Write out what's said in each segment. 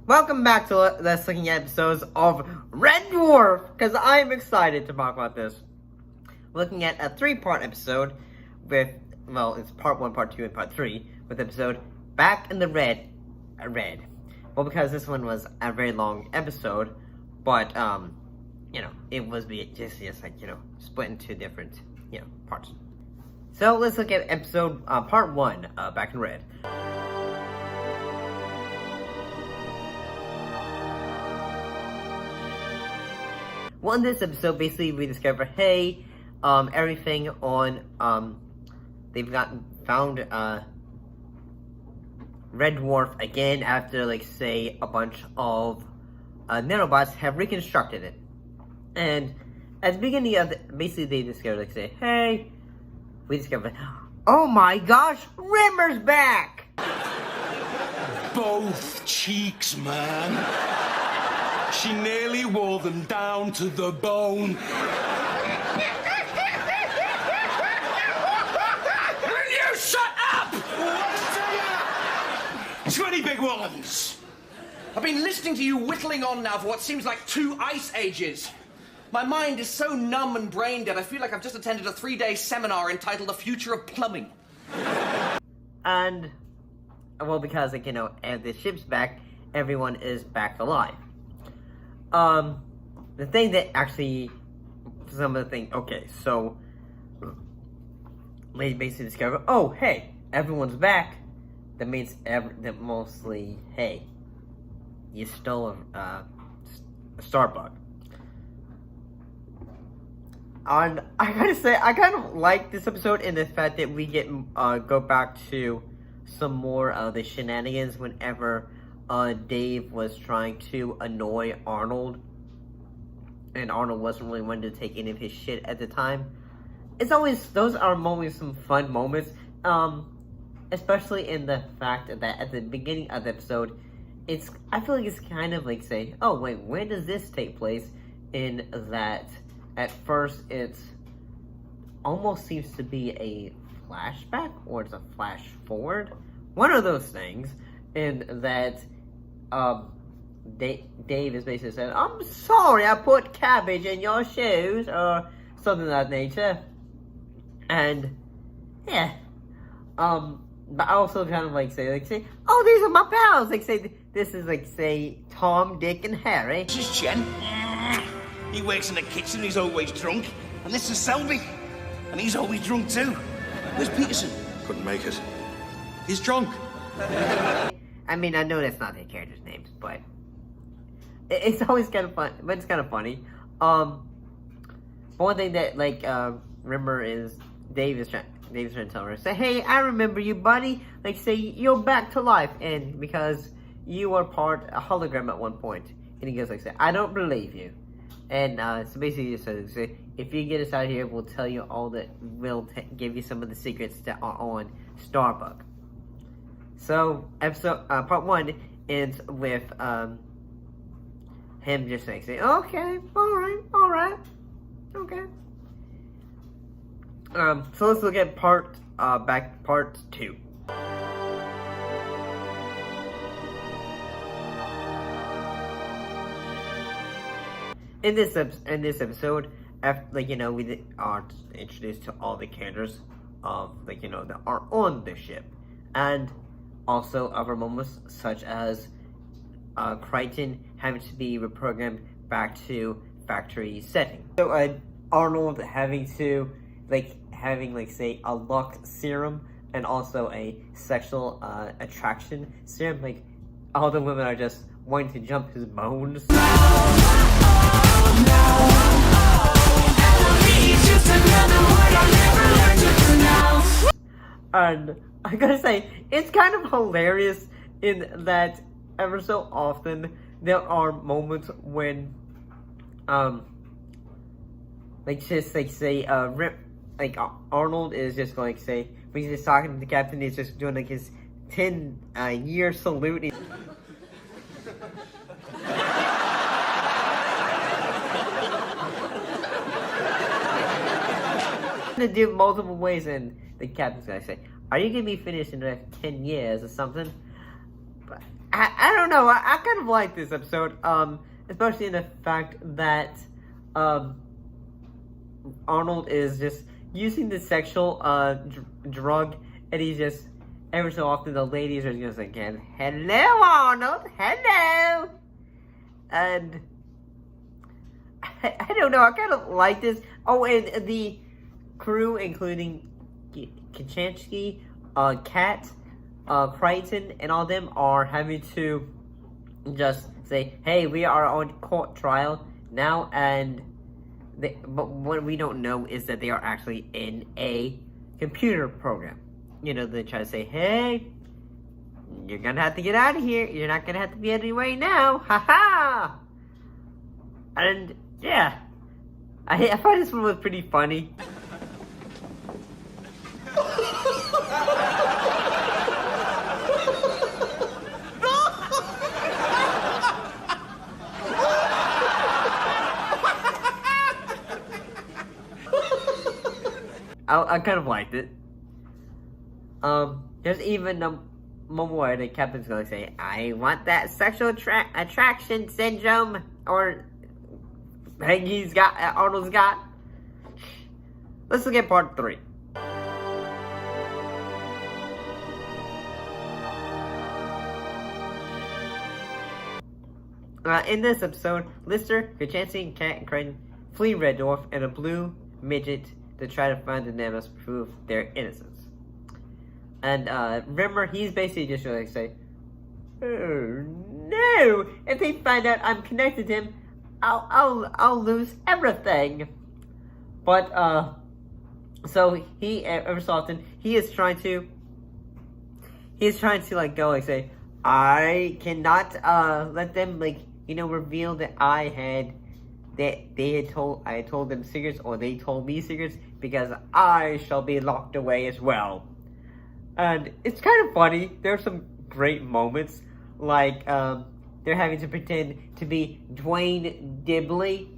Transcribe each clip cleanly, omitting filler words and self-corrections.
Welcome back to Let's Looking at episodes of Red Dwarf, because I'm excited to talk about this. Looking at a 3-part episode with, well, it's part 1, part 2, and part 3, with episode Back in the Red. Well, because this one was a very long episode, but, it was just like, split into different, parts. So, let's look at episode, part 1, Back in Red. Well, in this episode, basically, we discover, hey, everything on, they've found, Red Dwarf again after, say, a bunch of, nanobots have reconstructed it. And at the beginning of basically, they discover, say, hey, we discover, oh my gosh, Rimmer's back! Both cheeks, man. She nearly wore them down to the bone. Will you shut up? 20 big ones. I've been listening to you whittling on now for what seems like 2 ice ages. My mind is so numb and brain dead, I feel like I've just attended a 3-day seminar entitled The Future of Plumbing. And, well, because, and the ship's back, everyone is back alive. The thing that actually, some of the things, okay, so, they basically discover, oh, hey, everyone's back. That means that mostly, hey, you stole a Starbug. And I gotta say, I kind of like this episode in the fact that we get, go back to some more of the shenanigans whenever, Dave was trying to annoy Arnold, and Arnold wasn't really wanting to take any of his shit at the time. It's always, those are always some fun moments, especially in the fact that at the beginning of the episode, I feel like it's kind of like say, oh wait, when does this take place? In that, at first, it's almost seems to be a flashback, or it's a flash forward, one of those things, in that, Dave is basically saying, I'm sorry I put cabbage in your shoes, or something of that nature. And, yeah. But I also kind of say, oh, these are my pals. This is say, Tom, Dick, and Harry. This is Jen. He works in the kitchen, he's always drunk. And this is Selby. And he's always drunk too. Where's Peterson? Couldn't make it. He's drunk. I mean, I know that's not their characters' names, but it's always kind of fun. But it's kind of funny. One thing that remember is Dave's trying to tell her, say, hey, I remember you, buddy. Say you're back to life, and because you were a hologram at one point. And he goes say, I don't believe you. And so basically, he says, if you get us out of here, we'll tell you all that. We'll give you some of the secrets that are on Starbug. So, part 1 ends with, him just saying, okay, alright, okay. So let's look at part 2. In this episode, after, we are introduced to all the characters of, that are on the ship. And also other moments such as Crichton having to be reprogrammed back to factory setting. So Arnold having to say a luck serum and also a sexual attraction serum. All the women are just wanting to jump his bones. And I gotta say, it's kind of hilarious in that ever so often there are moments when, Arnold is just when he's just talking to the captain, he's just doing his 10-year salute. To do multiple ways, and the captain's gonna say, are you gonna be finished in the next 10 years or something? But I don't know. I kind of like this episode, especially in the fact that Arnold is just using the sexual drug, and he's just every so often the ladies are just like, "Hello, Arnold, hello," and I don't know. I kind of like this. Oh, and the crew, including Kachansky, Kat, Crichton, and all them are having to just say, "Hey, we are on court trial now," and but what we don't know is that they are actually in a computer program. You know, they try to say, "Hey, you're gonna have to get out of here. You're not gonna have to be anyway now." Ha! And yeah, I thought this one was pretty funny. I kind of liked it. There's even a moment where the captain's gonna say, "I want that sexual attraction syndrome," or Arnold's got. Let's look at part 3. In this episode, Lister, Kachansky, Kat, and Crichton flee Red Dwarf and a blue midget to try to find the Nemesis to prove their innocence. And remember, he's basically just going to say, "Oh no! If they find out I'm connected to him, I'll lose everything." But so he every so often he is trying to like go like say, "I cannot let them reveal that I told them secrets, or they told me secrets, because I shall be locked away as well." And it's kind of funny. There are some great moments, like they're having to pretend to be Dwayne Dibley,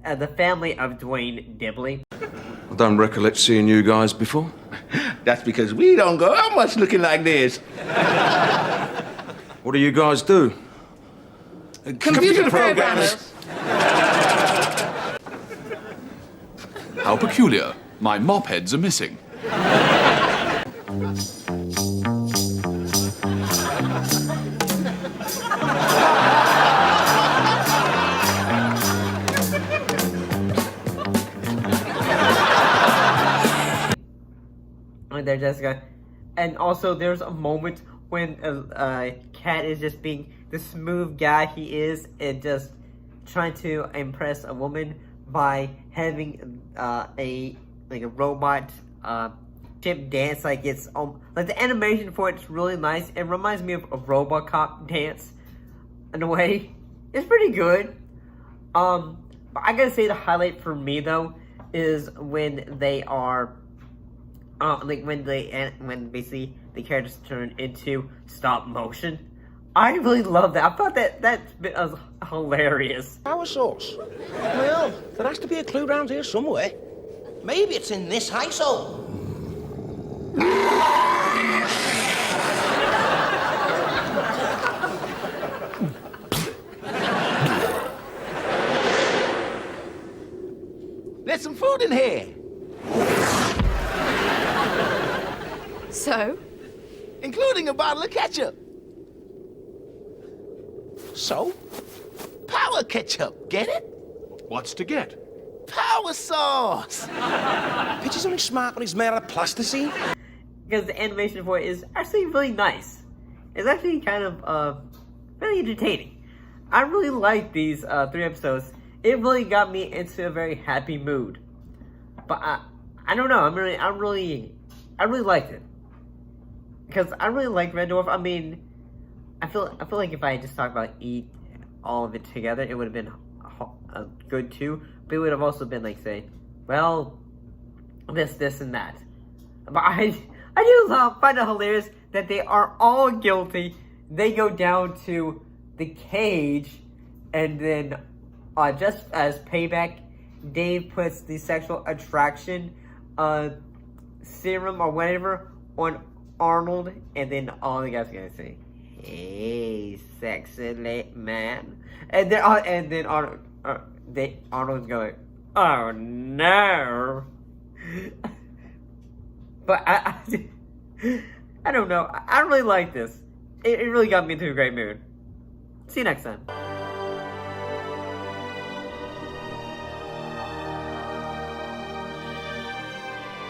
the family of Dwayne Dibley. I don't recollect seeing you guys before. That's because we don't go out much looking like this. What do you guys do? Computer programmers. How peculiar. My mop heads are missing. And they're just going, and also there's a moment when Kat is just being the smooth guy he is, and just trying to impress a woman by having a robot chip dance. Like it's like the animation for it's really nice. It reminds me of a RoboCop dance in a way. It's pretty good. But I gotta say the highlight for me though is when they are when basically the characters turn into stop motion. I really love that. I thought that bit was hilarious. Power source. Well, there has to be a clue around here somewhere. Maybe it's in this household. There's some food in here. So? Including a bottle of ketchup. So? Power ketchup, get it? What's to get? Power sauce. Pitcher's only smart when he's made out of plasticine. Because the animation for it is actually really nice. It's actually kind of really entertaining. I really like these 3 episodes. It really got me into a very happy mood. But I don't know. I really liked it. Because I really like Red Dwarf. I mean, I feel like if I just talked about all of it together, it would have been good too. But it would have also been like, say, well, this, and that. But I do find it hilarious that they are all guilty. They go down to the cage, and then just as payback, Dave puts the sexual attraction serum or whatever on Arnold, and then all the guys are gonna say, "Hey." Hey, sexy man. And then Arnold's going, oh no. But I don't know. I don't really like this. It really got me into a great mood. See you next time.